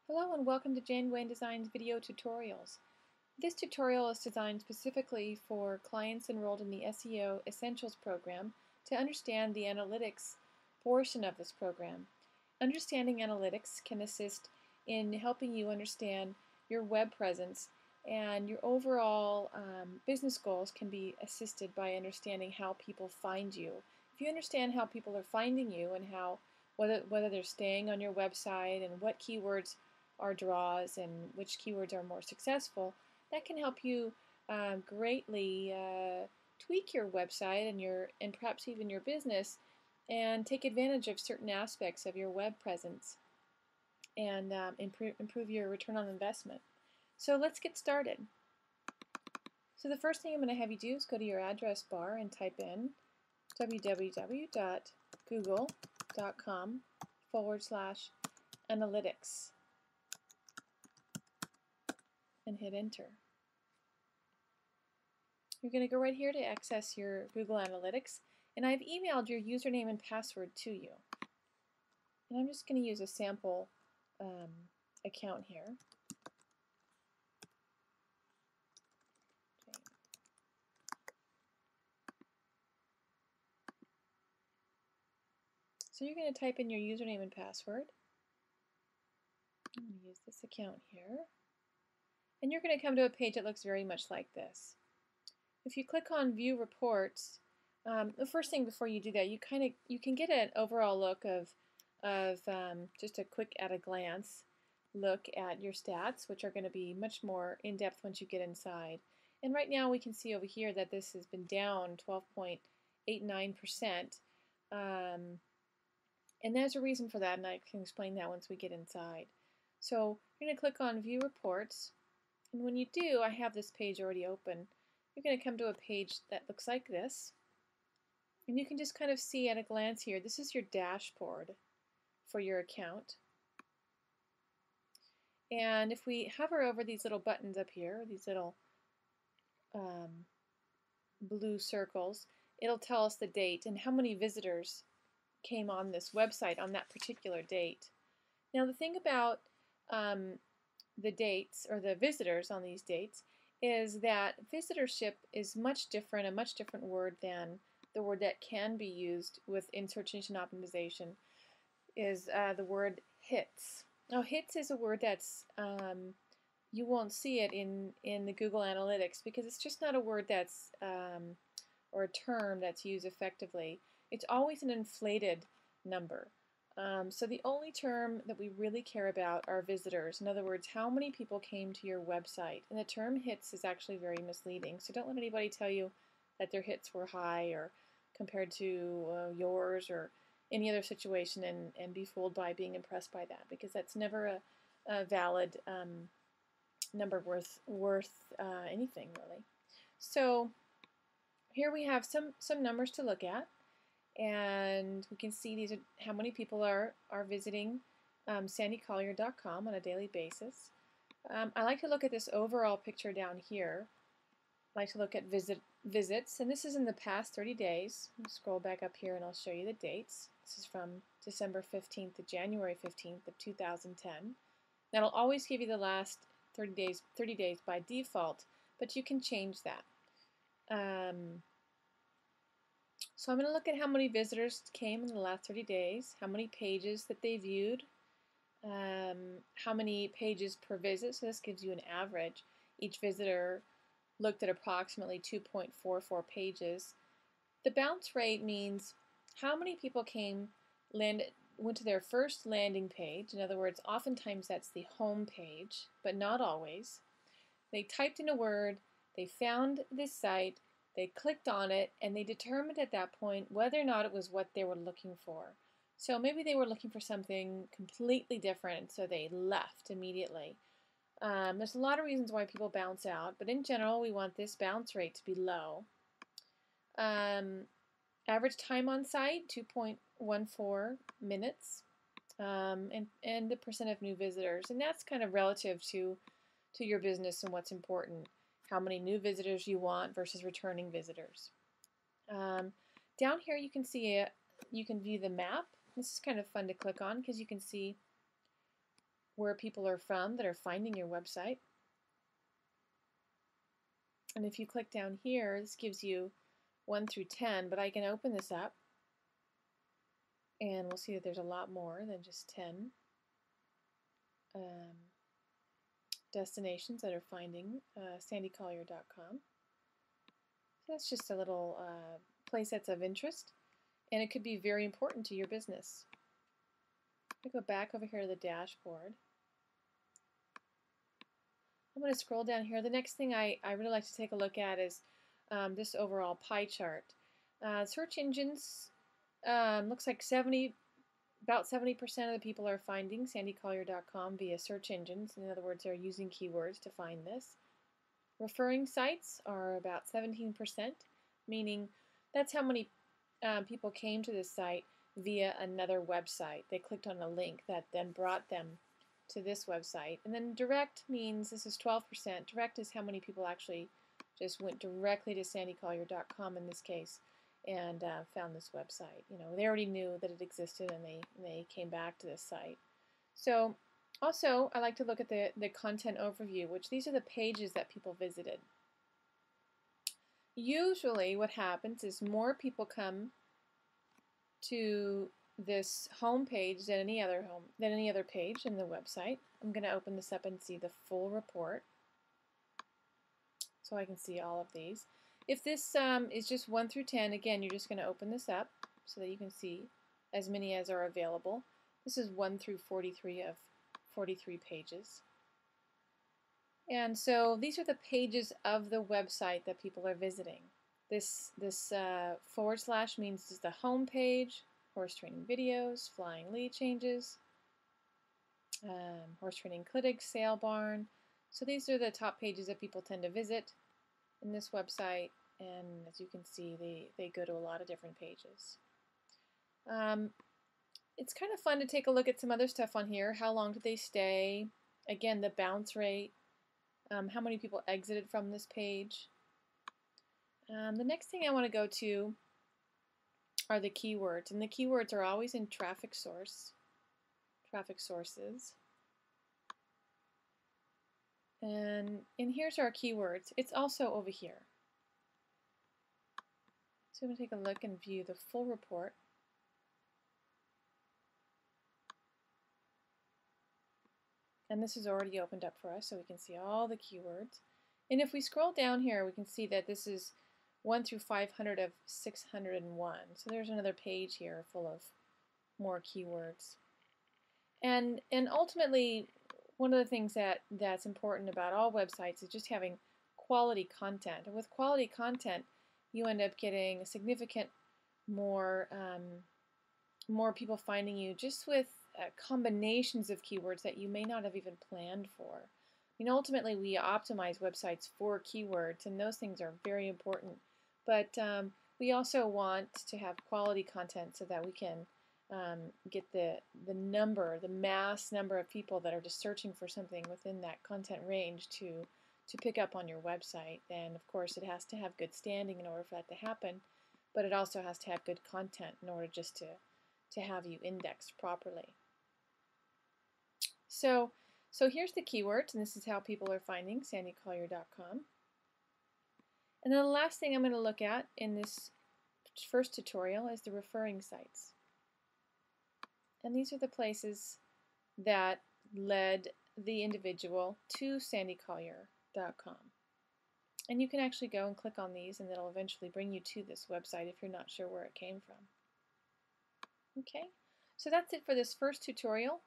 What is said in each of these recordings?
Hello and welcome to Jayne Design's video tutorials. This tutorial is designed specifically for clients enrolled in the SEO Essentials program to understand the analytics portion of this program. Understanding analytics can assist in helping you understand your web presence, and your overall business goals can be assisted by understanding how people find you. If you understand how people are finding you and whether they're staying on your website and what keywords are draws and which keywords are more successful, that can help you greatly tweak your website and perhaps even your business and take advantage of certain aspects of your web presence and improve your return on investment. So let's get started. So the first thing I'm going to have you do is go to your address bar and type in www.google.com/analytics and hit enter. You're going to go right here to access your Google Analytics, and I've emailed your username and password to you. And I'm just going to use a sample account here. So you're going to type in your username and password. I'm going to use this account here. And you're going to come to a page that looks very much like this. If you click on View Reports, the first thing before you do that, you can get an overall look of just a quick at a glance look at your stats, which are going to be much more in depth once you get inside. And right now we can see over here that this has been down 12.89%. And there's a reason for that, and I can explain that once we get inside. So you're going to click on View Reports, and when you do, I have this page already open. You're going to come to a page that looks like this, and you can just kind of see at a glance here, this is your dashboard for your account. And if we hover over these little buttons up here, these little blue circles, it'll tell us the date and how many visitors came on this website on that particular date. Now the thing about the dates or the visitors on these dates is that visitorship is a much different word than the word that can be used within search engine optimization is the word hits. Now hits is a word that's you won't see it in the Google Analytics because it's just not a word that's or a term that's used effectively. It's always an inflated number. So the only term that we really care about are visitors. In other words, how many people came to your website. And the term hits is actually very misleading. So don't let anybody tell you that their hits were high or compared to yours or any other situation and be fooled by being impressed by that, because that's never a valid number worth anything really. So here we have some numbers to look at. And we can see these are how many people are visiting sandycollier.com on a daily basis. I like to look at this overall picture down here. I like to look at visits, and this is in the past 30 days. I'll scroll back up here and I'll show you the dates. This is from December 15th to January 15th of 2010. That'll always give you the last 30 days by default, but you can change that. So I'm going to look at how many visitors came in the last 30 days, how many pages that they viewed, how many pages per visit, so this gives you an average. Each visitor looked at approximately 2.44 pages. The bounce rate means how many people went to their first landing page. In other words, oftentimes that's the home page, but not always. They typed in a word, they found this site, they clicked on it, and they determined at that point whether or not it was what they were looking for. So maybe they were looking for something completely different, so they left immediately. There's a lot of reasons why people bounce out, but in general, we want this bounce rate to be low. Average time on site, 2.14 minutes, and the percent of new visitors. And that's kind of relative to your business and what's important. How many new visitors you want versus returning visitors. Down here you can see you can view the map. This is kind of fun to click on because you can see where people are from that are finding your website. And if you click down here, this gives you 1 through 10, but I can open this up and we'll see that there's a lot more than just 10 destinations that are finding sandycollier.com. So that's just a little place that's of interest, and it could be very important to your business. I go back over here to the dashboard. I'm going to scroll down here. The next thing I really like to take a look at is this overall pie chart. Search engines, looks like about 70% of the people are finding sandycollier.com via search engines. In other words, they're using keywords to find this. Referring sites are about 17%, meaning that's how many people came to this site via another website. They clicked on a link that then brought them to this website. And then direct means this is 12%. Direct is how many people actually just went directly to sandycollier.com in this case and found this website. You know, they already knew that it existed and they came back to this site. So also I like to look at the content overview, which these are the pages that people visited. Usually what happens is more people come to this home page than any other page in the website. I'm going to open this up and see the full report so I can see all of these. If this is just 1 through 10, again, you're just going to open this up so that you can see as many as are available. This is 1 through 43 of 43 pages. And so these are the pages of the website that people are visiting. This / means this is the home page, horse training videos, flying lead changes, horse training clinic, sale barn. So these are the top pages that people tend to visit in this website, and as you can see, they go to a lot of different pages. It's kind of fun to take a look at some other stuff on here. How long did they stay? Again, the bounce rate. How many people exited from this page? The next thing I want to go to are the keywords, and the keywords are always in traffic sources. And here's our keywords. It's also over here. So I'm going to take a look and view the full report. And this is already opened up for us, so we can see all the keywords. And if we scroll down here, we can see that this is 1 through 500 of 601. So there's another page here full of more keywords. And ultimately, one of the things that's important about all websites is just having quality content. And with quality content, you end up getting significant more people finding you just with combinations of keywords that you may not have even planned for. I mean, ultimately, we optimize websites for keywords, and those things are very important. But we also want to have quality content so that we can get the mass number of people that are just searching for something within that content range to pick up on your website. And of course, it has to have good standing in order for that to happen, but it also has to have good content in order just to have you indexed properly. So here's the keywords, and this is how people are finding sandycollier.com. And then the last thing I'm going to look at in this first tutorial is the referring sites. And these are the places that led the individual to sandycollier.com. And you can actually go and click on these, and it'll eventually bring you to this website if you're not sure where it came from. Okay, so that's it for this first tutorial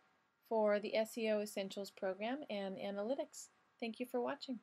for the SEO Essentials program and analytics. Thank you for watching.